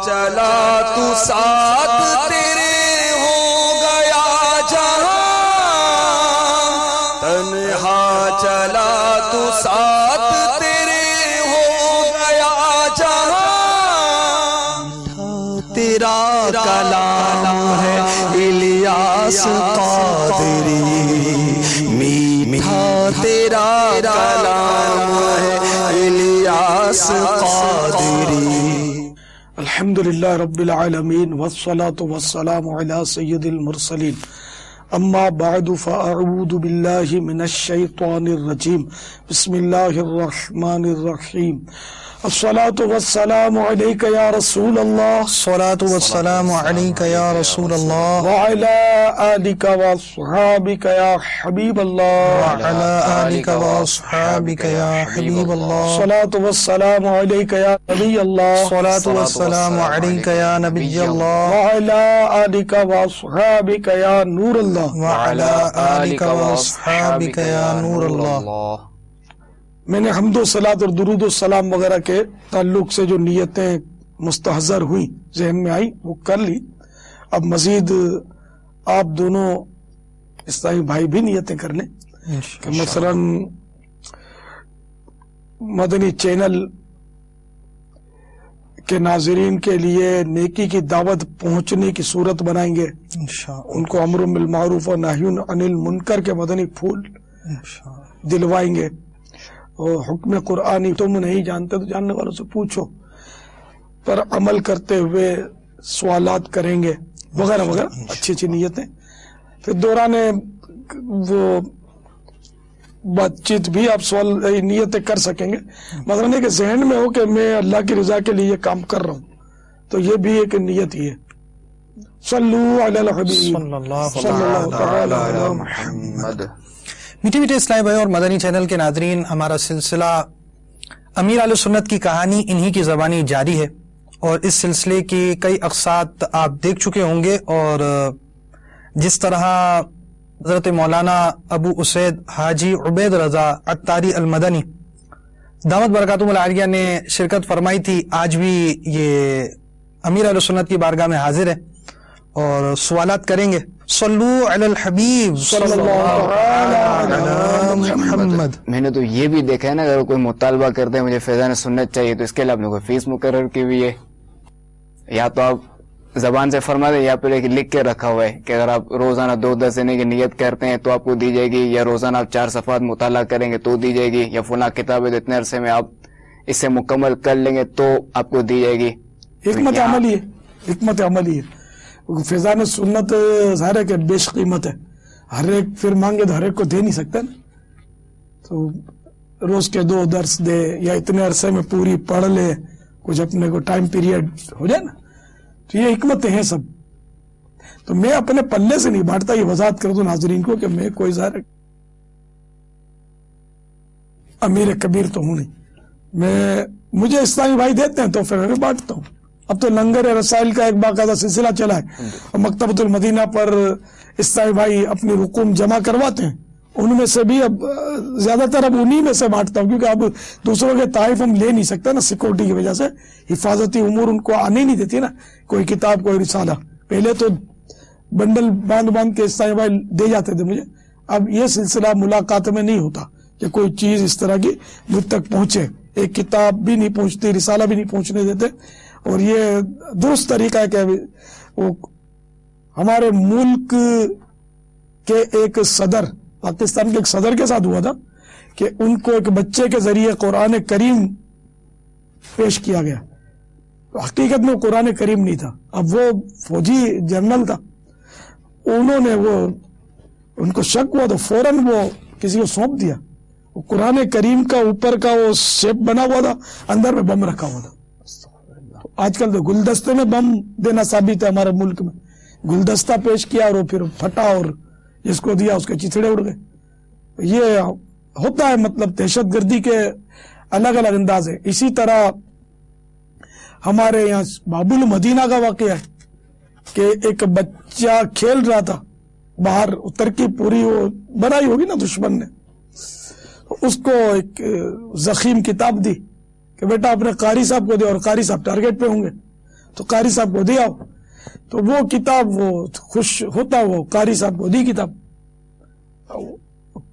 چلا تو ساتھ تیرے ہو گیا جہاں، تنہا چلا تو ساتھ تیرے ہو گیا جہاں، تیرا کلام ہے الیاس قادری، میٹھا تیرا کلام ہے الیاس قادری۔ الحمدللہ رب العالمین والصلاة والسلام علی سید المرسلین، اما بعد فاعوذ باللہ من الشیطان الرجیم، بسم اللہ الرحمن الرحیم۔ الصلاة والسلام علیک یا رسول اللہ، الصلاة والسلام علیک یا رسول اللہ، وعلی آلک واصحابک یا حبیب اللہ، وعلی آلک واصحابک یا حبیب اللہ، الصلاة والسلام علیک یا نبی اللہ، الصلاة والسلام علیک یا نبی اللہ، وعلی آلک واصحابک یا نور اللہ، وعلی آلک واصحابک یا نور اللہ۔ میں نے حمد و صلاۃ اور درود و سلام وغیرہ کے تعلق سے جو نیتیں مستحضر ہوئی ذہن میں آئی وہ کر لی۔ اب مزید آپ دونوں اسلامی بھائی بھی نیتیں کر لیں کہ مثلا مدنی چینل کے ناظرین کے لیے نیکی کی دعوت پہنچنے کی صورت بنائیں گے، ان کو امر بالمعروف اور نہی عن المنکر کے مدنی پھول دلوائیں گے، اور حکم قرآنی تم نہیں جانتے تو جاننے والوں سے پوچھو پر عمل کرتے ہوئے سوالات کریں گے وغیرہ وغیرہ، اچھی اچھی نیتیں۔ پھر دوران وہ بات چیت بھی آپ سوال نیتیں کر سکیں گے، مثلا کہ ذہن میں ہو کہ میں اللہ کی رضا کے لیے یہ کام کر رہا ہوں تو یہ بھی ایک نیت ہی ہے۔ صلو علی الحبیب صلی اللہ تعالی علی محمد۔ میٹھے میٹھے اسلامی بھائی اور مدنی چینل کے ناظرین، ہمارا سلسلہ امیر اہل سنت کی کہانی انہی کی زبانی جاری ہے، اور اس سلسلے کی کئی اقساط آپ دیکھ چکے ہوں گے، اور جس طرح حضرت مولانا ابو اسید حاجی عبید رضا عطاری المدنی دامت برکاتہم العالیہ نے شرکت فرمائی تھی، آج بھی یہ امیر اہل سنت کی بارگاہ میں حاضر ہے اور سوالات کریں گے۔ صلو علی الحبیب صلی اللہ علی محمد۔ میں نے تو یہ بھی دیکھا ہے نا، اگر کوئی مطالبہ کرتے ہیں مجھے فیضان سنت چاہیے تو اس کے لیے آپ نے کوئی فیس مقرر کی ہوئی ہے، یا تو آپ زبان سے فرما دیں یا پھر ایک لکھ کے رکھا ہوا ہے کہ اگر آپ روزانہ 2 دینے کی نیت کرتے ہیں تو آپ کو دی جائے گی، یا روزانہ آپ 4 صفحات مطالعہ کریں گے تو دی جائے گی، یا فلاں کتابیں اتنے عرصے میں آپ اسے مکمل کر لیں گے تو آپ کو دی جائے گی۔ حکمت عملی ہے، حکمت عملی ہے۔ فیضان سنت ظاہر ہے کہ بیش قیمت ہے، ہر ایک پھر مانگے تو ہر ایک کو دے نہیں سکتا نا، تو روز کے 2 درس دے یا اتنے عرصے میں پوری پڑھ لے، کچھ اپنے کو ٹائم پیریڈ ہو جائے نا، تو یہ حکمتیں ہیں سب۔ تو میں اپنے پلے سے نہیں بانٹتا، یہ وضاحت کر دوں ناظرین کو کہ میں کوئی ظاہر امیر کبیر تو ہوں نہیں، مجھے اسلامی بھائی دیتے ہیں تو پھر میں بانٹتا ہوں۔ اب تو لنگر رسائل کا ایک باقاعدہ سلسلہ چلا ہے، اور مکتبۃ المدینہ پر اسلامی بھائی اپنی رقوم جمع کرواتے ہیں، ان میں سے بھی اب زیادہ تر اب انہی میں سے بانٹتا ہوں، کیونکہ اب دوسروں کے تحائف ہم لے نہیں سکتے نا، سیکورٹی کی وجہ سے حفاظتی امور ان کو آنے نہیں دیتی نا، کوئی کتاب کوئی رسالہ، پہلے تو بنڈل باندھ کے اسلامی بھائی دے جاتے تھے مجھے، اب یہ سلسلہ ملاقات میں نہیں ہوتا کہ کوئی چیز اس طرح کی مجھ تک پہنچے، ایک کتاب بھی نہیں پہنچتی، رسالہ بھی نہیں پہنچنے دیتے، اور یہ درست طریقہ ہے کہ ہمارے ملک کے ایک صدر، پاکستان کے ایک صدر کے ساتھ ہوا تھا کہ ان کو ایک بچے کے ذریعے قرآن کریم پیش کیا گیا، حقیقت میں قرآن کریم نہیں تھا، اب وہ فوجی جنرل تھا، انہوں نے ان کو شک ہوا تو فوراً وہ کسی کو سونپ دیا، وہ قرآن کریم کا اوپر کا وہ شیپ بنا ہوا تھا، اندر میں بم رکھا ہوا تھا۔ آج کل تو گلدستے میں بم دینا ثابت ہے ہمارے ملک میں، گلدستہ پیش کیا اور وہ پھر پھٹا اور جس کو دیا اس کے چیتڑے اڑ گئے۔ یہ ہوتا ہے، مطلب دہشت گردی کے الگ الگ انداز ہے۔ اسی طرح ہمارے یہاں باب المدینہ کا واقعہ ہے کہ ایک بچہ کھیل رہا تھا باہر، ترکیب پوری وہ بنائی ہوگی نا دشمن نے، اس کو ایک زخیم کتاب دی کہ بیٹا اپنے قاری صاحب کو دے، اور قاری صاحب ٹارگیٹ پہ ہوں گے، تو قاری صاحب کو دے آؤ. تو وہ کتاب وہ خوش ہوتا, وہ قاری صاحب کو دی کتاب.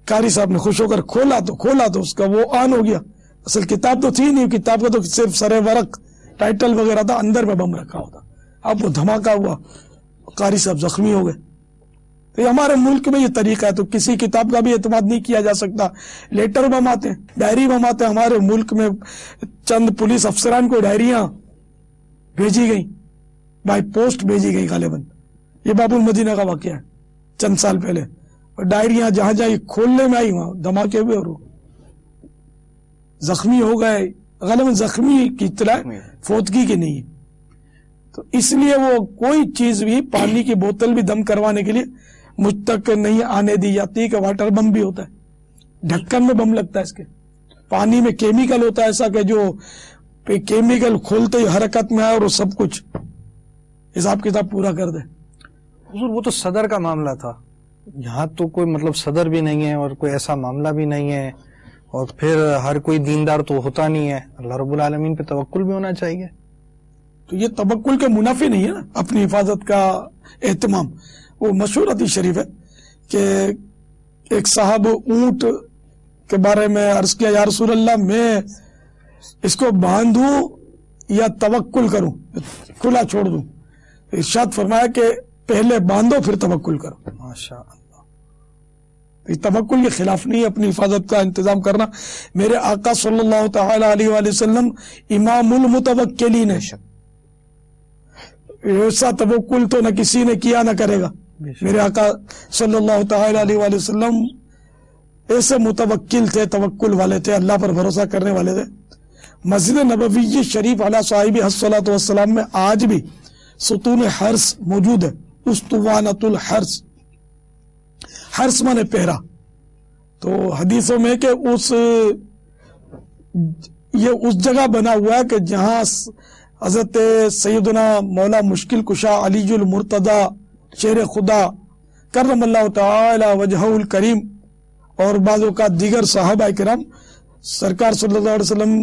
قاری صاحب نے خوش ہو کر کھولا تو اس کا وہ آن ہو گیا. اصل کتاب تو تھی نہیں, کتاب کا تو صرف سر ورق ٹائٹل وغیرہ تھا, اندر میں بم رکھا ہوتا. اب وہ دھماکہ ہوا, قاری صاحب زخمی ہو گئے. تو یہ ہمارے ملک میں یہ طریقہ ہے, تو کسی کتاب کا بھی اعتماد نہیں کیا جا سکتا. لیٹر بم آتے ہیں, ڈائری بم آتے ہیں. ہمارے ملک میں چند پولیس افسران کو ڈائریاں بھیجی گئی, بائی پوسٹ بھیجی گئی غالباً. یہ باب المدینہ کا واقعہ ہے چند سال پہلے. اور ڈائریاں جہاں جہاں کھولنے میں آئی وہاں دھماکے ہوئے اور زخمی ہو گئے. غالباً زخمی کی اطلاع فوتگی کی نہیں ہے. تو اس لیے وہ کوئی چیز بھی, پانی کی بوتل بھی دم کروانے کے لیے مجھ تک نہیں آنے دی جاتی. کہ واٹر بم بھی ہوتا ہے, ڈھکن میں بم لگتا ہے اس کے, پانی میں کیمیکل ہوتا ہے ایسا کہ جو کیمیکل کھولتے ہی حرکت میں آئے اور وہ سب کچھ حساب کتاب پورا کر دے. حضور وہ تو صدر کا معاملہ تھا, یہاں تو کوئی مطلب صدر بھی نہیں ہے اور کوئی ایسا معاملہ بھی نہیں ہے, اور پھر ہر کوئی دیندار تو ہوتا نہیں ہے. اللہ رب العالمین پہ توکل بھی ہونا چاہیے. تو یہ توکل کے منافی نہیں ہے نا, اپنی حفاظت کا اہتمام. وہ مشہور حدیث شریف ہے کہ ایک صاحب اونٹ کے بارے میں عرض کیا, یا رسول اللہ میں اس کو باندھوں یا توکل کروں, کھلا چھوڑ دوں؟ ارشاد فرمایا کہ پہلے باندھو پھر توکل کرو. ماشاء اللہ. یہ توکل کے خلاف نہیں ہے اپنی حفاظت کا انتظام کرنا. میرے آقا صلی اللہ تعالی علیہ وآلہ وسلم امام المتوکلین ہے. ایسا توکل تو نہ کسی نے کیا نہ کرے گا. میرے آقا صلی اللہ تعالی علیہ وآلہ وسلم ایسے متوکل تھے, توکل والے تھے, اللہ پر بھروسہ کرنے والے تھے. مسجد نبوی شریف علی صاحب الصلاۃ والسلام میں آج بھی ستون حرس موجود ہے. اسطوانۃ الحرس, حرس مانے پہرا. تو حدیثوں میں کہ یہ اس جگہ بنا ہوا ہے کہ جہاں حضرت سیدنا مولا مشکل کشا علی المرتضی شیر خدا کرم اللہ تعالی وجہہ الکریم اور بعض اوقات دیگر صحابہ کرام سرکار صلی اللہ علیہ وسلم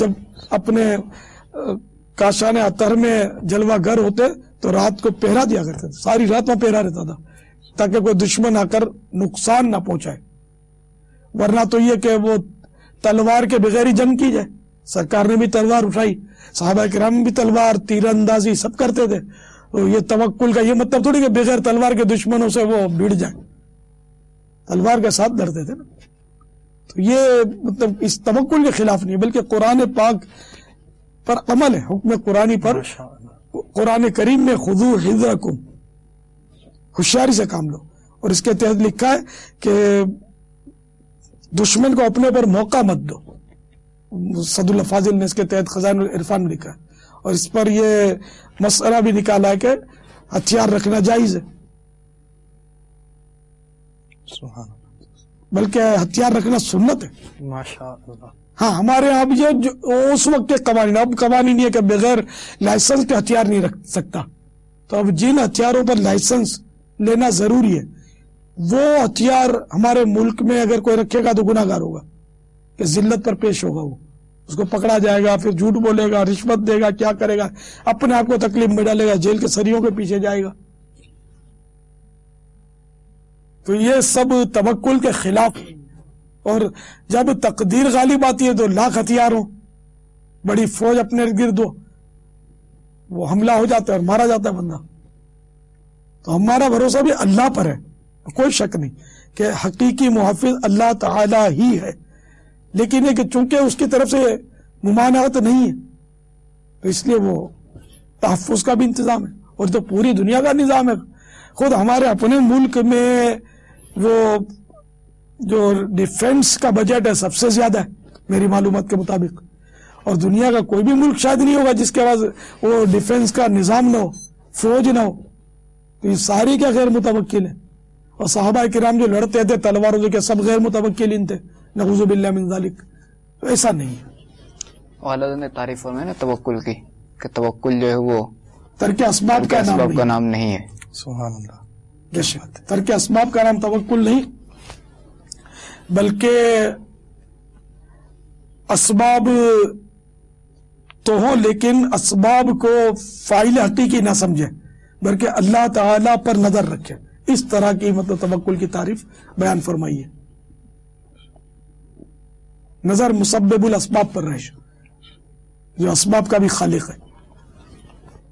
جب اپنے کاشان اطہر میں جلوہ گر ہوتے تو رات کو پہرا دیا کرتے تھے. ساری رات میں پہرا رہتا تھا تاکہ کوئی دشمن آ کر نقصان نہ پہنچائے. ورنہ تو یہ کہ وہ تلوار کے بغیر ہی جنگ کی جائے. سرکار نے بھی تلوار اٹھائی, صحابہ کرام بھی تلوار تیر اندازی سب کرتے تھے. تو یہ توکل کا یہ مطلب تھوڑی کہ بغیر تلوار کے دشمنوں سے وہ بھیڑ جائیں, تلوار کے ساتھ لڑتے تھے نا. تو یہ مطلب اس توکل کے خلاف نہیں بلکہ قرآن پاک پر عمل ہے. حکم قرآنی پر قرآن کریم میں خذو حذرکم, ہوشیاری سے کام لو. اور اس کے تحت لکھا ہے کہ دشمن کو اپنے پر موقع مت دو. سعد اللہ فاضل نے اس کے تحت خزائن العرفان میں لکھا ہے. اور اس پر یہ مسئلہ بھی نکالا ہے کہ ہتھیار رکھنا جائز ہے, بلکہ ہتھیار رکھنا سنت ہے. ماشاء اللہ. ہاں ہمارے یہاں بھی اس وقت کے قوانین, اب قوانین یہ کہ بغیر لائسنس کے ہتھیار نہیں رکھ سکتا. تو اب جن ہتھیاروں پر لائسنس لینا ضروری ہے وہ ہتھیار ہمارے ملک میں اگر کوئی رکھے گا تو گناہ گار ہوگا, کہ ذلت پر پیش ہوگا. وہ اس کو پکڑا جائے گا, پھر جھوٹ بولے گا, رشوت دے گا, کیا کرے گا, اپنے آپ کو تکلیف میں ڈالے گا, جیل کے سریوں کے پیچھے جائے گا. تو یہ سب توکل کے خلاف. اور جب تقدیر غالب آتی ہے تو لاکھ ہتھیار ہو, بڑی فوج اپنے گرد ہو, وہ حملہ ہو جاتا ہے اور مارا جاتا ہے بندہ. تو ہمارا بھروسہ بھی اللہ پر ہے, کوئی شک نہیں کہ حقیقی محافظ اللہ تعالی ہی ہے. لیکن یہ کہ چونکہ اس کی طرف سے ممانعت نہیں ہے تو اس لیے وہ تحفظ کا بھی انتظام ہے. اور تو پوری دنیا کا نظام ہے. خود ہمارے اپنے ملک میں وہ جو ڈیفنس کا بجٹ ہے سب سے زیادہ ہے میری معلومات کے مطابق. اور دنیا کا کوئی بھی ملک شاید نہیں ہوگا جس کے پاس وہ ڈیفنس کا نظام نہ ہو, فوج نہ ہو. تو یہ ساری کیا غیر متوکل ہیں. اور صحابہ کرام جو لڑتے تھے تلواروں کے سب غیر متوکلین تھے, نعوذ باللہ من ذالک. تو ایسا نہیں ہے. والد نے تعریف فرمائی نا توکل کی, کہ توکل جو ہے وہ ترک اسباب کا نام نہیں ہے. سبحان اللہ. ترک اسباب کا نام توکل نہیں, بلکہ اسباب تو ہوں لیکن اسباب کو فاعل حقیقی نہ سمجھے بلکہ اللہ تعالی پر نظر رکھے. اس طرح کی مطلب توکل کی تعریف بیان فرمائی ہے. نظر مسبب الاسباب پر رہے جو اسباب کا بھی خالق ہے.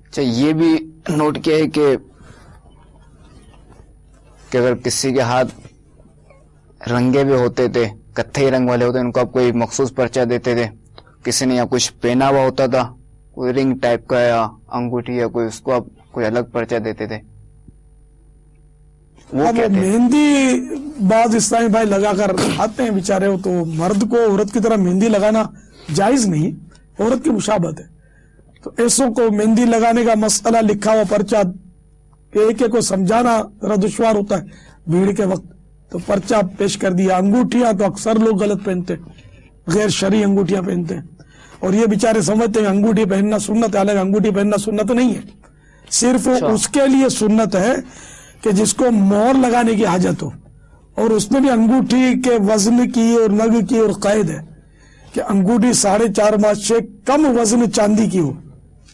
اچھا یہ بھی نوٹ کیا ہے کہ اگر کسی کے ہاتھ رنگے بھی ہوتے تھے، کتھئی رنگ والے ہوتے، ان کو آپ کوئی مخصوص پرچہ دیتے تھے. کسی نے یا کچھ پہنا ہوا ہوتا تھا، کوئی رنگ ٹائپ کا یا انگوٹھی یا کوئی، اس کو آپ کوئی الگ پرچہ دیتے تھے. وہ کیا تھے؟ مہندی بعض اسلامی بھائی لگا کر آتے ہیں بیچارے ہو، تو مرد کو عورت کی طرح مہندی لگانا جائز نہیں، عورت کی مشابہت ہے. تو ایسوں کو مہندی لگانے کا مسئلہ لکھا ہوا پرچہ ایک ایک کو سمجھانا ذرا دشوار ہوتا ہے بھیڑ کے وقت، تو پرچہ پیش کر دیا. انگوٹھیاں تو اکثر لوگ غلط پہنتے، غیر شرعی انگوٹھیاں پہنتے ہیں، اور یہ بیچارے سمجھتے ہیں انگوٹھی پہننا سنت ہے. حالانکہ انگوٹھی پہننا سنت نہیں ہے، صرف اس کے لیے سنت ہے کہ جس کو مہر لگانے کی حاجت ہو، اور اس میں بھی انگوٹھی کے وزن کی اور نگ کی اور قید ہے کہ انگوٹھی 4.5 ماس سے کم وزن چاندی کی ہو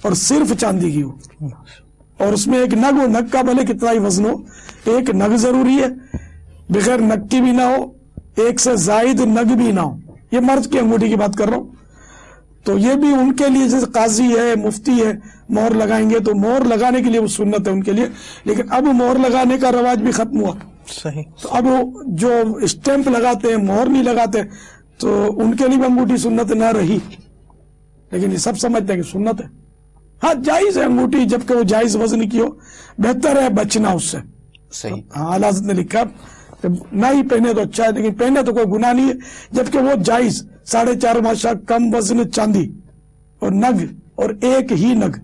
اور صرف چاندی کی ہو، اور اس میں ایک نگ ہو، نگ کا بھلے کتنا ہی وزن ہو، ایک نگ ضروری ہے، بغیر نگ کی بھی نہ ہو، ایک سے زائد نگ بھی نہ ہو. یہ مرد کی انگوٹھی کی بات کر رہا ہوں. تو یہ بھی ان کے لیے جیسے قاضی ہے، مفتی ہے، مہر لگائیں گے تو مہر لگانے کے لیے وہ سنت ہے ان کے لیے. لیکن اب مہر لگانے کا رواج بھی ختم ہوا. صحیح. تو اب جو اسٹیمپ لگاتے ہیں، مہر نہیں لگاتے، تو ان کے لیے بھی انگوٹھی سنت نہ رہی. لیکن یہ سب سمجھتے ہیں کہ سنت ہے. ہاں جائز ہے انگوٹھی، جبکہ وہ جائز وزن کی ہو. بہتر ہے بچنا اس سے. صحیح. ہاں اعلیٰ حضرت نے لکھا نہ ہی پہنے تو اچھا ہے، لیکن پہنے تو کوئی گناہ نہیں ہے، جبکہ وہ جائز 4.5 ماشا کم وزن چاندی اور نگ اور ایک ہی نگ،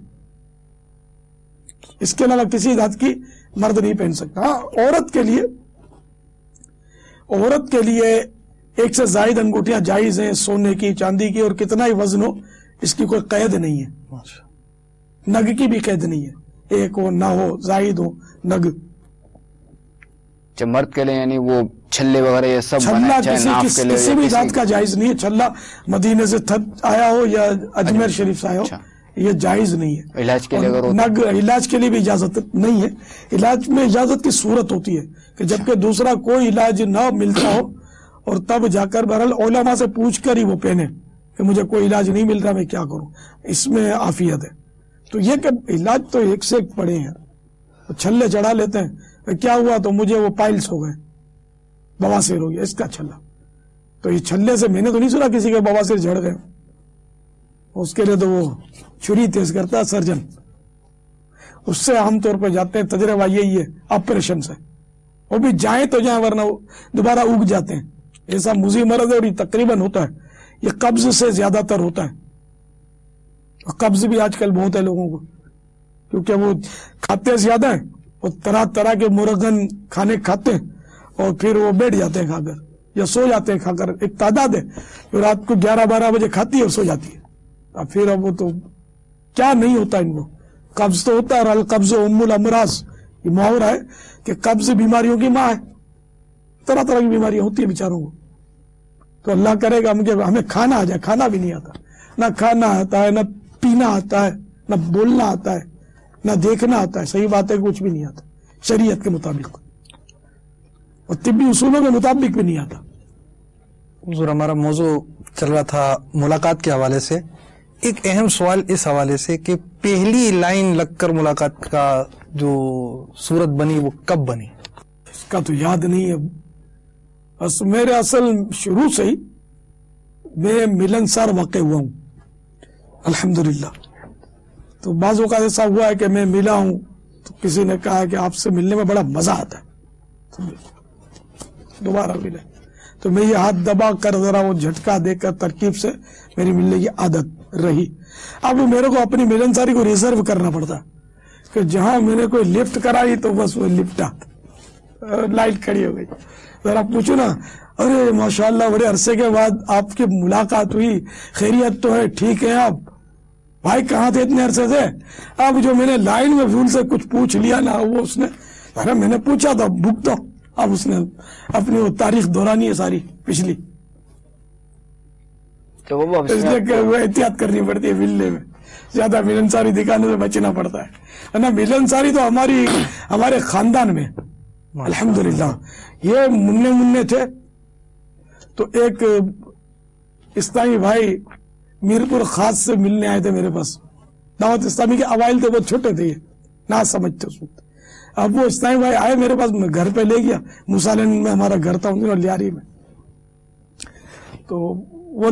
اس کے علاوہ کسی ذات کی مرد نہیں پہن سکتا. ہاں عورت کے لیے ایک سے زائد انگوٹھیاں جائز ہیں، سونے کی، چاندی کی، اور کتنا ہی وزن ہو، اس کی کوئی قید نہیں ہے. نگ کی بھی قید نہیں ہے، ایک ہو نہ ہو، زائد ہو نگ. مرد کے لیے یعنی وہ چھلے وغیرہ یہ سب چھلا کسی بھی ذات کا جائز نہیں ہے. چھلا مدینے سے آیا ہو یا اجمیر شریف سے آیا ہو، یہ جائز نہیں ہے. علاج کے لیے نگ علاج کے لیے بھی اجازت نہیں ہے. علاج میں اجازت کی صورت ہوتی ہے کہ جبکہ دوسرا کوئی علاج نہ ملتا ہو، اور تب جا کر بہرحال علماء سے پوچھ کر ہی وہ پہنے کہ مجھے کوئی علاج نہیں مل رہا، میں کیا کروں، اس میں عافیت ہے. تو یہ کہ علاج تو ایک سے ایک پڑے ہیں. چھلے چڑھا لیتے ہیں، کیا ہوا تو مجھے وہ پائلس ہو گئے، بواسیر ہو گیا، اس کا چھلا. تو یہ چھلے سے میں نے تو نہیں سنا کسی کے بواسیر جھڑ گئے. اس کے لیے تو وہ چھری تیز کرتا ہے سرجن، اس سے عام طور پہ جاتے ہیں. تجربہ یہی ہے آپریشن سے، وہ بھی جائیں تو جائیں ورنہ دوبارہ اگ جاتے ہیں. ایسا مزی مرض ہے، اور یہ تقریباً ہوتا ہے، یہ قبض سے زیادہ تر ہوتا ہے. اور قبض بھی آج کل بہت ہے لوگوں کو، کیونکہ وہ کھاتے زیادہ ہیں، وہ طرح طرح کے مرغن کھانے کھاتے ہیں، اور پھر وہ بیٹھ جاتے ہیں کھا کر یا سو جاتے ہیں کھا کر. ایک تعداد ہے جو رات کو 11-12 بجے کھاتی ہے اور سو جاتی ہے. اب پھر اب وہ تو کیا نہیں ہوتا ان کو، قبض تو ہوتا ہے. اور القبض ام الامراض، یہ محاورہ ہے کہ قبض بیماریوں کی ماں ہے. طرح طرح کی بیماریاں ہوتی ہیں بیچاروں کو. تو اللہ کرے گا ہمیں کھانا آ جائے. کھانا بھی نہیں آتا، نہ کھانا آتا ہے، نہ پینا آتا ہے، نہ بولنا آتا ہے، نہ دیکھنا آتا ہے. صحیح بات ہے، کچھ بھی نہیں آتا شریعت کے مطابق، اور طبی اصولوں کے مطابق بھی نہیں آتا. حضور ہمارا موضوع چل رہا تھا ملاقات کے حوالے سے. ایک اہم سوال اس حوالے سے کہ پہلی لائن لگ کر ملاقات کا جو صورت بنی وہ کب بنی؟ اس کا تو یاد نہیں ہے. بس میرے اصل شروع سے ہی میں ملنسار واقع ہوا ہوں الحمدللہ. تو بعض اوقات ایسا ہوا ہے کہ میں ملا ہوں تو کسی نے کہا کہ آپ سے ملنے میں بڑا مزہ آتا ہے، تو دوبارہ ملے تو میں یہ ہاتھ دبا کر ذرا وہ جھٹکا دے کر ترکیب سے میری ملنے کی عادت رہی. اب میرے کو اپنی ملنساری کو ریزرو کرنا پڑتا کہ جہاں میں نے کوئی لفٹ کرائی تو بس وہ لفٹ لائٹ کھڑی ہو گئی. ذرا پوچھو نا، ارے ماشاءاللہ بڑے عرصے کے بعد آپ کی ملاقات ہوئی، خیریت تو ہے، ٹھیک ہے آپ بھائی، کہاں تھے اتنے عرصے سے؟ اب جو میں نے لائن میں بھول سے کچھ پوچھ لیا نا، وہ اس نے، ارے میں نے پوچھا تھا بک تو، اب اس نے اپنی وہ تاریخ دہرانی ہے ساری پچھلی، اس لیے کہ وہ احتیاط کرنی پڑتی ہے ملنے میں. زیادہ ملنساری دکھانے سے بچنا پڑتا ہے نا. ملنساری تو ہمارے خاندان میں الحمدللہ. یہ منع تھے تو ایک اسلامی بھائی میرپور خاص سے ملنے آئے تھے میرے پاس. دعوت اسلامی کے اوائل تھے, بہت چھوٹے تھے, یہ نہ سمجھتے اس وقت. اب وہ اسلامی بھائی آئے میرے پاس, میں گھر پہ لے گیا. مسالن میں ہمارا گھر تھا ان دنوں لیاری میں. تو وہ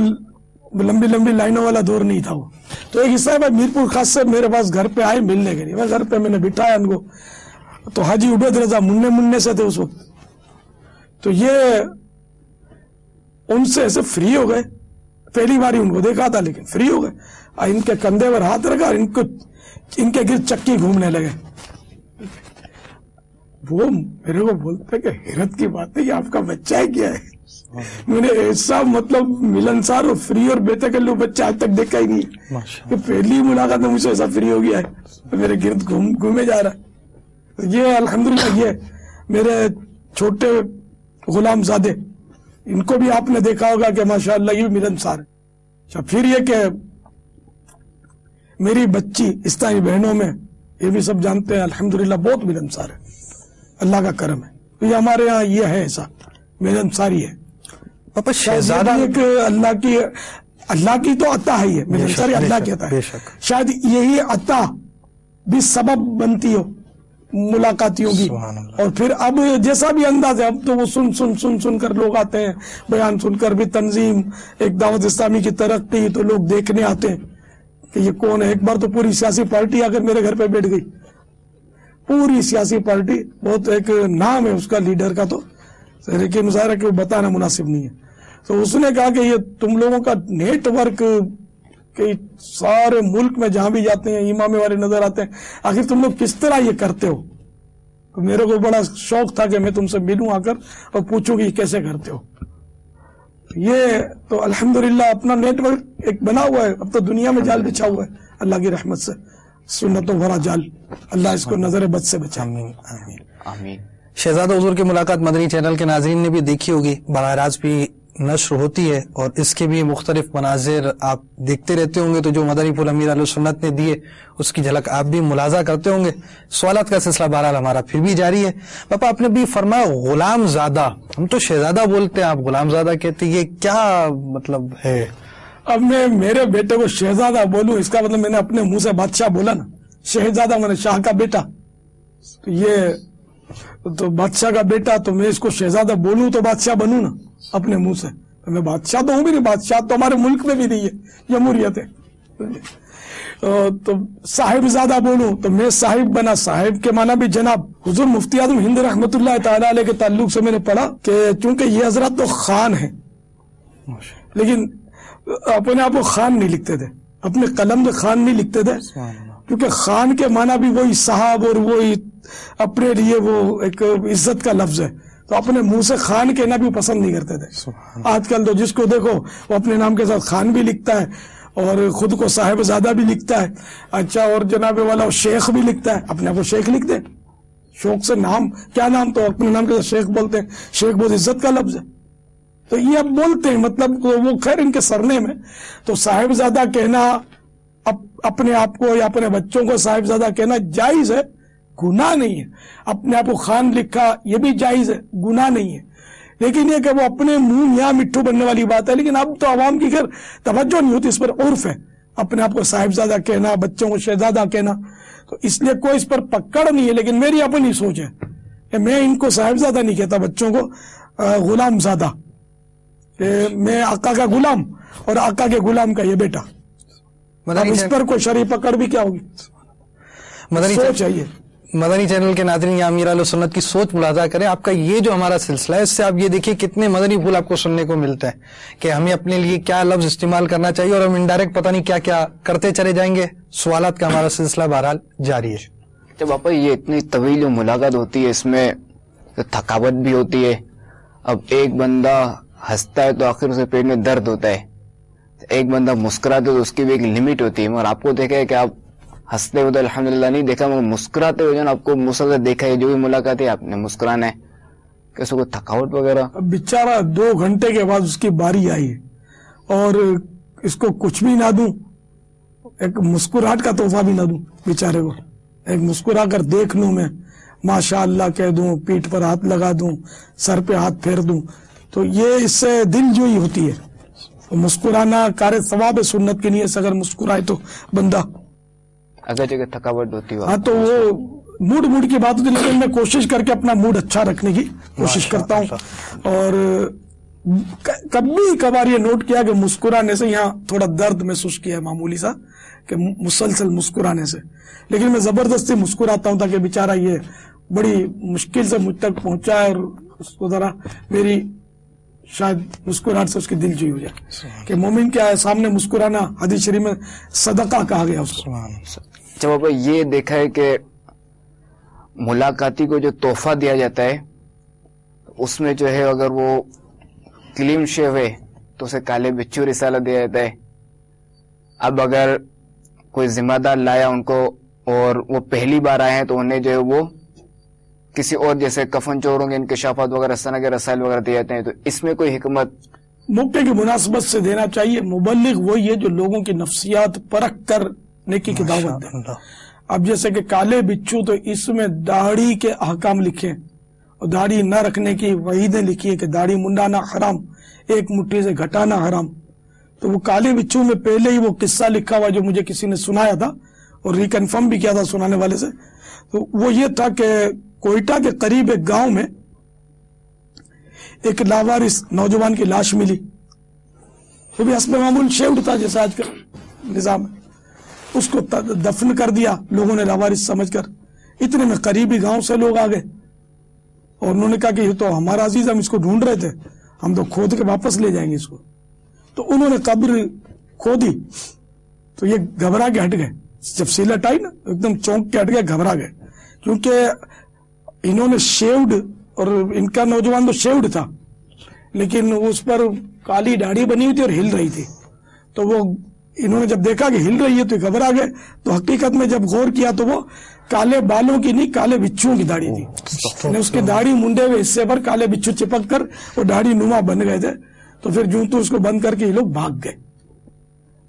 لمبی لمبی لائنوں والا دور نہیں تھا وہ. تو ایک اسلامی بھائی میرپور خاص سے میرے پاس گھر پہ آئے ملنے کے لیے. میں گھر پہ میں نے بٹھایا ان کو. تو حاجی عبید رضا منع سے تھے اس وقت. تو یہ ان سے ایسے فری ہو گئے. پہلی بار ہی ان کو دیکھا تھا لیکن فری ہو گئے. ان کے کندھے پر ہاتھ رکھا اور ان کے گرد چکی گھومنے لگے. وہ میرے کو بولتے کہ حیرت کی بات ہے, یہ آپ کا بچہ ہے کیا ہے؟ میں نے ایسا مطلب ملنسار اور فری اور بے تکلف بچہ آج تک دیکھا ہی نہیں کہ پہلی ملاقات میں مجھ سے ایسا فری ہو گیا ہے, میرے گرد گھومے جا رہا ہے. یہ الحمدللہ یہ میرے چھوٹے غلام زادے, ان کو بھی آپ نے دیکھا ہوگا کہ ماشاءاللہ یہ بھی ملنسار ہے. اچھا, پھر یہ کہ میری بچی اسلامی بہنوں میں یہ بھی سب جانتے ہیں الحمدللہ بہت ملنسار ہے, اللہ کا کرم ہے. یہ ہمارے یہاں یہ ہے ایسا ملنساری ہے. پاپا شہزادہ ایک اللہ کی تو عطا ہے, یہ ملنساری اللہ کی عطا ہے. شاید یہی عطا بھی سبب بنتی ہو ملاقاتیوں کی. اور پھر اب جیسا بھی انداز ہے, اب تو وہ سن کر لوگ آتے ہیں, بیان سن کر بھی تنظیم ایک دعوت اسلامی کی ترقی, تو لوگ دیکھنے آتے ہیں کہ یہ کون ہے. ایک بار تو پوری سیاسی پارٹی آ کر میرے گھر پہ بیٹھ گئی, پوری سیاسی پارٹی, بہت ایک نام ہے اس کا لیڈر کا, تو لیکن مظاہرہ کہ وہ بتانا مناسب نہیں ہے. تو اس نے کہا کہ یہ تم لوگوں کا نیٹ ورک کہ سارے ملک میں جہاں بھی جاتے ہیں امامے والے نظر آتے ہیں, آخر تم لوگ کس طرح یہ کرتے ہو؟ تو میرے کو بڑا شوق تھا کہ میں تم سے ملوں آ کر اور پوچھوں کہ یہ کیسے کرتے ہو. یہ تو الحمدللہ اپنا نیٹ ورک ایک بنا ہوا ہے. اب تو دنیا میں جال بچھا ہوا ہے اللہ کی رحمت سے, سنتوں بھرا جال. اللہ اس کو نظر بد سے بچائے. آمین. شہزادہ حضور کی ملاقات مدنی چینل کے ناظرین نے بھی دیکھی ہوگی, براہ راست بھی نشر ہوتی ہے اور اس کے بھی مختلف مناظر آپ دیکھتے رہتے ہوں گے. تو جو مدنی پھول امیر علیہ سنت نے دیے اس کی جھلک آپ بھی ملاحظہ کرتے ہوں گے. سوالات کا سلسلہ بہرحال ہمارا پھر بھی جاری ہے. پاپا آپ نے بھی فرمایا غلام زادہ, ہم تو شہزادہ بولتے ہیں, آپ غلام زادہ کہتے ہیں, یہ کیا مطلب ہے؟ اب میں میرے بیٹے کو شہزادہ بولوں, اس کا مطلب میں نے اپنے منہ سے بادشاہ بولا نا. شہزادہ میں نے شاہ کا بیٹا, تو یہ تو بادشاہ کا بیٹا, تو میں اس کو شہزادہ بولوں تو بادشاہ بنوں نا اپنے منہ سے. میں بادشاہ تو ہوں بھی نہیں, بادشاہ تو ہمارے ملک میں بھی نہیں ہے, جمہوریت ہے. تو صاحب زادہ بولوں تو میں صاحب بنا. صاحب کے معنی بھی جناب. حضور مفتی اعظم ہند رحمت اللہ تعالی علیہ کے تعلق سے میں نے پڑھا کہ چونکہ یہ حضرات تو خان ہیں, لیکن اپنے آپ کو خان نہیں لکھتے تھے, اپنے قلم سے خان نہیں لکھتے تھے, کیونکہ خان کے معنی بھی وہی صاحب اور وہی اپنے لیے وہ ایک عزت کا لفظ ہے. تو اپنے منہ سے خان کہنا بھی پسند نہیں کرتے تھے. آج کل تو جس کو دیکھو وہ اپنے نام کے ساتھ خان بھی لکھتا ہے اور خود کو صاحب زادہ بھی لکھتا ہے. اچھا, اور جناب والا شیخ بھی لکھتا ہے, اپنے آپ کو شیخ لکھ دے. شوق سے نام, کیا نام, تو اپنے نام کے ساتھ شیخ بولتے ہیں. شیخ بہت عزت کا لفظ ہے. تو یہ اب بولتے ہیں, مطلب وہ خیر ان کے سرنے میں. تو صاحب زادہ کہنا اپنے آپ کو یا اپنے بچوں کو صاحب زادہ کہنا جائز ہے, گناہ نہیں ہے. اپنے آپ کو خان لکھا یہ بھی جائز ہے, گناہ نہیں ہے. لیکن یہ کہ وہ اپنے منہ یہاں مٹھو بننے والی بات ہے. لیکن اب تو عوام کی خیر توجہ نہیں ہوتی اس پر, عرف ہے اپنے آپ کو صاحب زادہ کہنا, بچوں کو شہزادہ کہنا. تو اس لیے کوئی اس پر پکڑ نہیں ہے. لیکن میری اپنی سوچ ہے کہ میں ان کو صاحب زادہ نہیں کہتا, بچوں کو غلام زادہ, کہ میں آقا کا غلام اور آقا کے غلام کا یہ بیٹا. اس پر کوئی شرعی پکڑ بھی کیا ہوگی, سوچ ہے یہ. مدنی چینل کے ناظرین یا امیر علیہ سنت کی سوچ ملاحظہ کریں. آپ کا یہ جو ہمارا سلسلہ ہے اس سے آپ یہ دیکھیں کتنے مدنی پھول آپ کو سننے کو ملتا ہے کہ ہمیں اپنے لیے کیا لفظ استعمال کرنا چاہیے اور ہم انڈائریکٹ پتہ نہیں کیا کیا کرتے چلے جائیں گے. سوالات کا ہمارا سلسلہ بہرحال جاری ہے. جب آپ یہ اتنی طویل ملاقات ہوتی ہے, اس میں تھکاوٹ بھی ہوتی ہے. اب ایک بندہ ہنستا ہے تو آخر اسے پیٹ میں درد ہوتا ہے, ایک بندہ مسکراتا ہے تو اس کی بھی ایک لمٹ ہوتی ہے. مگر آپ کو دیکھا ہے کہ آپ ہنستے ہوئے تو الحمدللہ نہیں دیکھا, مگر مسکراتے ہوئے جو آپ کو مسلسل دیکھا ہے, جو بھی ملاقات ہے آپ نے مسکرانا ہے. کیسے کوئی تھکاوٹ وغیرہ؟ بیچارہ 2 گھنٹے کے بعد اس کی باری آئی اور اس کو کچھ بھی نہ دوں, ایک مسکراہٹ کا تحفہ بھی نہ دوں بیچارے کو, ایک مسکرا کر دیکھ لوں میں, ماشاء اللہ کہہ دوں, پیٹھ پر ہاتھ لگا دوں, سر پہ ہاتھ پھیر دوں, تو یہ اس سے دل جوئی ہوتی ہے. مسکرانا کار ثواب سنت کی نیت سے اگر مسکرائے تو بندہ, اگر جگہ تھکاوٹ ہوتی ہو ہاں تو وہ موڈ کی بات ہوتی ہے, لیکن میں کوشش کر کے اپنا موڈ اچھا رکھنے کی کوشش کرتا ہوں. اور کبھی کبھار یہ نوٹ کیا کہ مسکرانے سے یہاں تھوڑا درد محسوس کیا ہے معمولی سا, کہ مسلسل مسکرانے سے, لیکن میں زبردستی مسکراتا ہوں تاکہ بیچارہ یہ بڑی مشکل سے مجھ تک پہنچا ہے, اور اس کو ذرا میری شاید مسکراہٹ سے اس کی دل جوئی ہو جائے. کہ مومن کیا ہے, سامنے مسکرانا حدیث شریف میں صدقہ کہا گیا اس کو. جب آپ یہ دیکھا ہے کہ ملاقاتی کو جو تحفہ دیا جاتا ہے اس میں جو ہے اگر وہ کلیم شیو ہے تو اسے کالے بچو رسالہ دیا جاتا ہے. اب اگر کوئی ذمہ دار لایا ان کو اور وہ پہلی بار آئے ہیں تو انہیں جو ہے وہ کسی اور جیسے کفن چوروں کے انکشافات وغیرہ اس طرح کے رسائل وغیرہ دیے جاتے ہیں, تو اس میں کوئی حکمت موقع کی مناسبت سے دینا چاہیے. مبلغ وہی ہے جو لوگوں کی نفسیات پرکھ کر نیکی کی دعوت دے. اب جیسے کہ کالے بچو, تو اس میں داڑھی کے احکام لکھے اور داڑھی نہ رکھنے کی وعیدیں لکھی ہے کہ داڑھی منڈانا حرام, ایک مٹھی سے گھٹانا حرام. تو وہ کالے بچو میں پہلے ہی وہ قصہ لکھا ہوا جو مجھے کسی نے سنایا تھا اور ریکنفرم بھی کیا تھا سنانے والے سے. تو وہ یہ تھا کہ کوئٹہ کے قریب ایک گاؤں میں ایک لاوارث نوجوان کی لاش ملی. وہ بھی حسب معمول شیوڈ تھا جیسا آج کا نظام ہے. اس کو دفن کر دیا لوگوں نے لاوارث سمجھ کر. اتنے میں قریبی گاؤں سے لوگ آ گئے اور انہوں نے کہا کہ یہ تو ہمارا عزیز, ہم اس کو ڈھونڈ رہے تھے, ہم تو کھود کے واپس لے جائیں گے اس کو. تو انہوں نے قبر کھودی تو یہ گھبرا کے ہٹ گئے. جب سیلٹ آئی نا ایک دم چونک کے ہٹ گئے, گھبرا گئے, کیونکہ انہوں نے شیوڈ, اور ان کا نوجوان تو شیوڈ تھا لیکن اس پر کالی داڑھی بنی ہوئی تھی اور ہل رہی تھی. تو وہ انہوں نے جب دیکھا کہ ہل رہی ہے تو گھبرا گئے. تو حقیقت میں جب غور کیا تو وہ کالے بالوں کی نہیں, کالے بچھوؤں کی داڑھی تھی. اس کی داڑھی منڈے ہوئے حصے پر کالے بچھو چپک کر وہ داڑھی نما بن گئے تھے. تو پھر جوں تو اس کو بند کر کے یہ لوگ بھاگ گئے.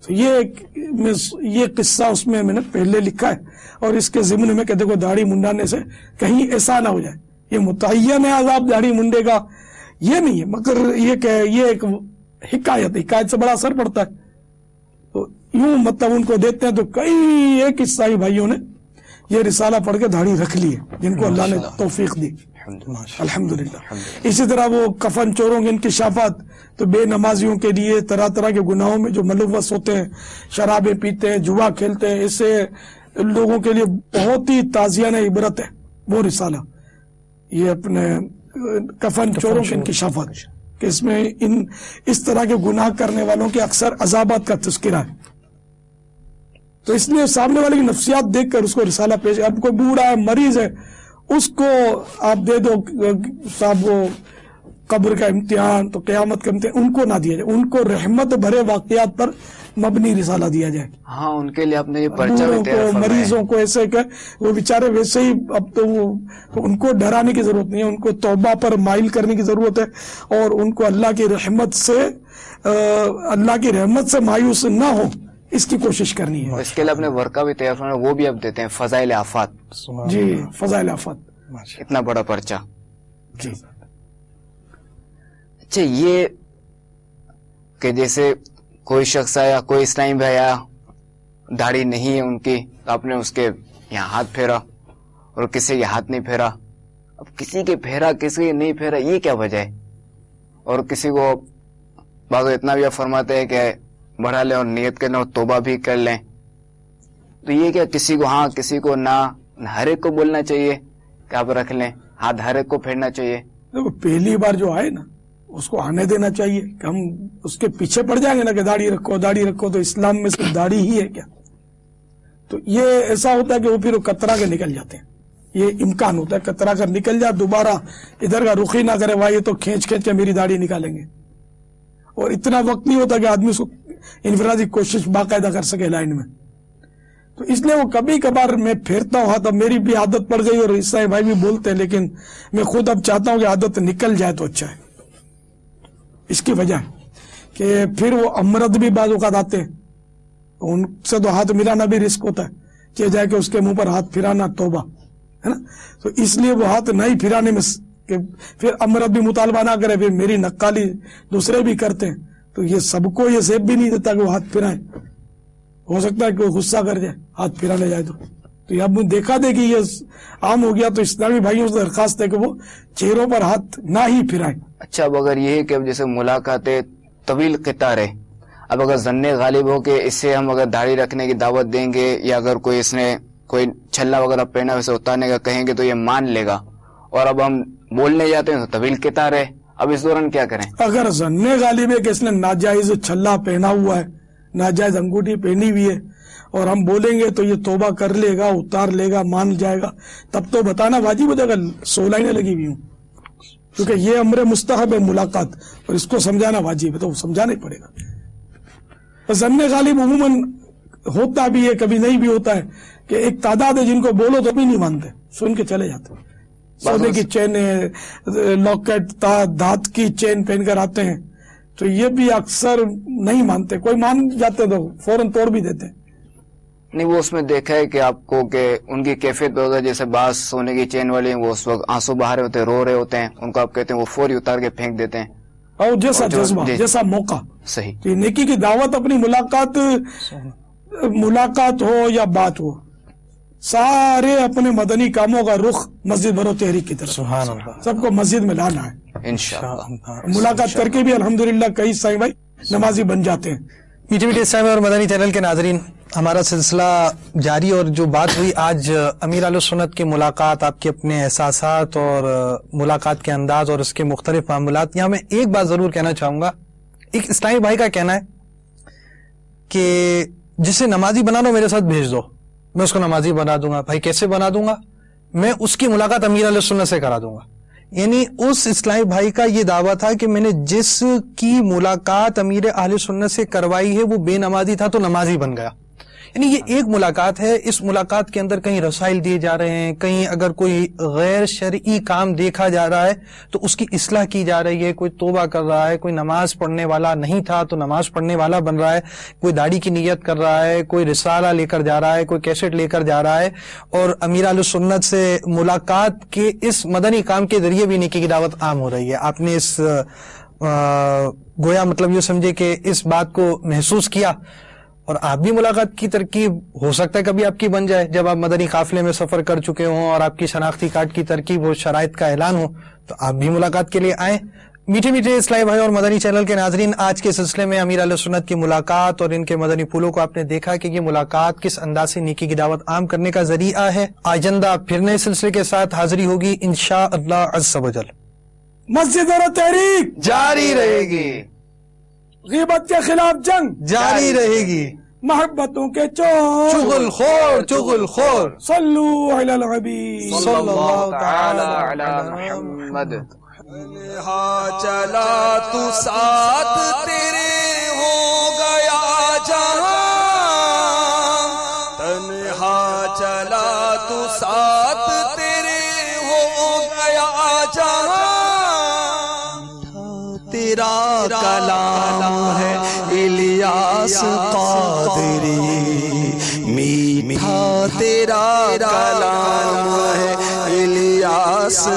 تو یہ قصہ اس میں نے پہلے لکھا ہے, اور اس کے ضمن میں کہ دیکھو داڑھی منڈانے سے کہیں ایسا نہ ہو جائے. یہ متعین ہے عذاب داڑھی منڈے کا, یہ نہیں ہے, مگر یہ کہ یہ ایک حکایت سے بڑا اثر پڑتا ہے. تو یوں مطلب ان کو دیتے ہیں. تو کئی ایک عیسائی بھائیوں نے یہ رسالہ پڑھ کے داڑھی رکھ لی ہے, جن کو اللہ نے توفیق دی, الحمدللہ. اسی طرح وہ کفن چوروں کے انکشافات, تو بے نمازیوں کے لیے طرح طرح کے گناہوں میں جو ملوث ہوتے ہیں, شرابیں پیتے ہیں, جوا کھیلتے ہیں, ایسے لوگوں کے لیے بہت ہی تازیانہ عبرت ہے وہ رسالہ. یہ اپنے کفن چوروں کے انکشافات, کہ اس میں اس طرح کے گناہ کرنے والوں کے اکثر عذابات کا تذکرہ ہے. تو اس لیے سامنے والے کی نفسیات دیکھ کر اس کو رسالہ پیش. اب کوئی بوڑھا ہے, مریض ہے, اس کو آپ دے دو صاحب وہ قبر کا امتحان, تو قیامت کا امتحان ان کو نہ دیا جائے. ان کو رحمت بھرے واقعات پر مبنی رسالہ دیا جائے. ہاں, ان کے لیے آپ نے یہ پرچہ بھی تیار فرمایا. مریضوں کو ایسے کہ وہ بیچارے ویسے ہی, اب تو ان کو ڈرانے کی ضرورت نہیں ہے, ان کو توبہ پر مائل کرنے کی ضرورت ہے, اور ان کو اللہ کی رحمت سے مایوس نہ ہو, اس کی کوشش کرنی ہے. اس کے لیے اپنے ورقہ بھی تیار کرنا, وہ بھی آپ دیتے ہیں, فضائل آفات. جی, فضائل آفات, اتنا بڑا پرچہ. جی. اچھا, یہ کہ جیسے کوئی شخص آیا, کوئی اسلامی بھائی آیا, داڑھی نہیں ہے ان کی, تو آپ نے اس کے یہاں ہاتھ پھیرا اور کسی کے ہاتھ نہیں پھیرا. اب کسی کے پھیرا کسی کے نہیں پھیرا, یہ کیا وجہ ہے؟ اور کسی کو بعض اتنا بھی آپ فرماتے ہیں کہ بڑھا لیں اور نیت کریں اور توبہ بھی کر لیں, تو یہ کیا کسی کو ہاں کسی کو نہ, ہر ایک کو بولنا چاہیے کہ آپ رکھ لیں ہاتھ, ہر ایک کو پھیرنا چاہیے؟ دیکھو, پہلی بار جو آئے نا اس کو آنے دینا چاہیے. کہ ہم اس کے پیچھے پڑ جائیں گے نا کہ داڑھی رکھو داڑھی رکھو, تو اسلام میں صرف داڑھی ہی ہے کیا؟ تو یہ ایسا ہوتا ہے کہ وہ پھر کترا کے نکل جاتے ہیں. یہ امکان ہوتا ہے کترا کر نکل جائے, دوبارہ ادھر کا رخ ہی نہ کرے, وہاں یہ تو کھینچ کے میری داڑھی نکالیں گے. اور اتنا وقت نہیں ہوتا کہ آدمی اس کو انفرادی کوشش باقاعدہ کر سکے لائن میں. تو اس لیے وہ کبھی کبھار میں پھیرتا ہوں ہاتھ. اب میری بھی عادت پڑ گئی اور عیسائی بھائی بھی بولتے ہیں, لیکن میں خود اب چاہتا ہوں کہ عادت نکل جائے تو اچھا ہے. اس کی وجہ کہ پھر وہ امرد بھی بعض اوقات آتے ہیں, ان سے تو ہاتھ ملانا بھی رسک ہوتا ہے، چاہے جائے کہ اس کے منہ پر ہاتھ پھرانا توبہ ہے نا. تو اس لیے وہ ہاتھ نہیں پھرانے میں کہ پھر امرت بھی مطالبہ نہ کرے، پھر میری نقالی دوسرے بھی کرتے ہیں، تو یہ سب کو یہ سیب بھی نہیں دیتا کہ وہ ہاتھ پھرائیں. ہو سکتا ہے کہ وہ غصہ کر جائے ہاتھ پھرانے جائے تو یہ اب دیکھا دے کہ یہ عام ہو گیا. تو اسلامی بھائیوں سے درخواست ہے کہ وہ چہروں پر ہاتھ نہ ہی پھرائیں. اچھا، اب اگر یہ ہے کہ اب جیسے ملاقاتیں طویل قطار ہے، اب اگر ظن غالب ہو کہ اس سے ہم اگر داڑھی رکھنے کی دعوت دیں گے یا اگر کوئی اس نے کوئی چھلا وغیرہ پہنا ویسے اتارنے کا کہیں گے تو یہ مان لے گا، اور اب ہم بولنے جاتے ہیں تو طویل قطار ہے، اب اس دوران کیا کریں؟ اگر ظن غالب ہے کہ اس نے ناجائز چھلا پہنا ہوا ہے، ناجائز انگوٹھی پہنی ہوئی ہے، اور ہم بولیں گے تو یہ توبہ کر لے گا، اتار لے گا، مان جائے گا، تب تو بتانا واجب ہو جائے گا 100 لائنیں لگی ہوئی ہوں، کیونکہ یہ امر مستحب ہے ملاقات، اور اس کو سمجھانا واجب ہے تو وہ سمجھانا ہی پڑے گا. ظن غالب عموماً ہوتا بھی ہے، کبھی نہیں بھی ہوتا ہے، کہ ایک تعداد ہے جن کو بولو تو بھی نہیں مانتے، سن کے چلے جاتے. سونے کی چین، لاکٹ، دھات کی چین پہن کر آتے ہیں تو یہ بھی اکثر نہیں مانتے، کوئی مان جاتے تو فوراً توڑ بھی دیتے. نہیں، وہ اس میں دیکھا ہے کہ آپ کو کہ ان کی کیفیت پہ ہوتا ہے، جیسے بعض سونے کی چین والے ہیں وہ اس وقت آنسو بہا رہے ہوتے ہیں، رو رہے ہوتے ہیں، ان کو آپ کہتے ہیں وہ فوری اتار کے پھینک دیتے ہیں، اور جیسا جذبہ، جیسا موقع. صحیح. تو یہ نیکی کی دعوت، اپنی ملاقات ہو یا بات ہو، سارے اپنے مدنی کاموں کا رخ مسجد بھرو تحریک کی طرف. سبحان اللہ. سب کو مسجد میں لانا ہے انشاءاللہ. ملاقات کر کے بھی الحمدللہ کئی سائیں بھائی نمازی بن جاتے ہیں. میٹھے میٹھے اسلامی اور مدنی چینل کے ناظرین، ہمارا سلسلہ جاری، اور جو بات ہوئی آج امیر اہل سنت کی ملاقات، آپ کے اپنے احساسات اور ملاقات کے انداز اور اس کے مختلف معاملات. یہاں میں ایک بات ضرور کہنا چاہوں گا. ایک اسلامی بھائی کا کہنا ہے کہ جسے نمازی بنا دو میرے ساتھ بھیج دو، میں اس کو نمازی بنا دوں گا. بھائی کیسے بنا دوں گا؟ میں اس کی ملاقات امیر اہل سنت سے کرا دوں گا. یعنی اس اسلامی بھائی کا یہ دعویٰ تھا کہ میں نے جس کی ملاقات امیر اہل سنت سے کروائی ہے وہ بے نمازی تھا تو نمازی بن گیا. یعنی یہ ایک ملاقات ہے، اس ملاقات کے اندر کہیں رسائل دیے جا رہے ہیں، کہیں اگر کوئی غیر شرعی کام دیکھا جا رہا ہے تو اس کی اصلاح کی جا رہی ہے. کوئی توبہ کر رہا ہے، کوئی نماز پڑھنے والا نہیں تھا تو نماز پڑھنے والا بن رہا ہے، کوئی داڑھی کی نیت کر رہا ہے، کوئی رسالہ لے کر جا رہا ہے، کوئی کیسٹ لے کر جا رہا ہے، اور امیر اہل سنت سے ملاقات کے اس مدنی کام کے ذریعے بھی نیکی کی دعوت عام ہو رہی ہے. آپ نے اس گویا مطلب یہ سمجھے کہ اس بات کو محسوس کیا، اور آپ بھی ملاقات کی ترکیب ہو سکتا ہے کبھی آپ کی بن جائے جب آپ مدنی قافلے میں سفر کر چکے ہوں اور آپ کی شناختی کارڈ کی ترکیب ہو، شرائط کا اعلان ہو، تو آپ بھی ملاقات کے لیے آئیں. میٹھے میٹھے اسلامی بھائی اور مدنی چینل کے ناظرین، آج کے سلسلے میں امیر اہل سنت کی ملاقات اور ان کے مدنی پھولوں کو آپ نے دیکھا کہ یہ ملاقات کس انداز سے نیکی کی دعوت عام کرنے کا ذریعہ ہے. آئندہ پھر نئے سلسلے کے ساتھ حاضری ہوگی انشاءاللہ عز و جل. مسجد اور تحریک جاری رہے گی، غیبت کے خلاف جنگ جاری رہے گی، محبتوں کے چور چغل خور چغل خور. صلو علی الحبیب صلی اللہ تعالی علی محمد. تنہا چلا تو ساتھ تیرے ہو گیا جہاں، تنہا چلا تو ساتھ تیرے ہو گیا جہاں. تیرا کلام ہے الیاس قادری، میٹھا تیرا کلام ہے الیاس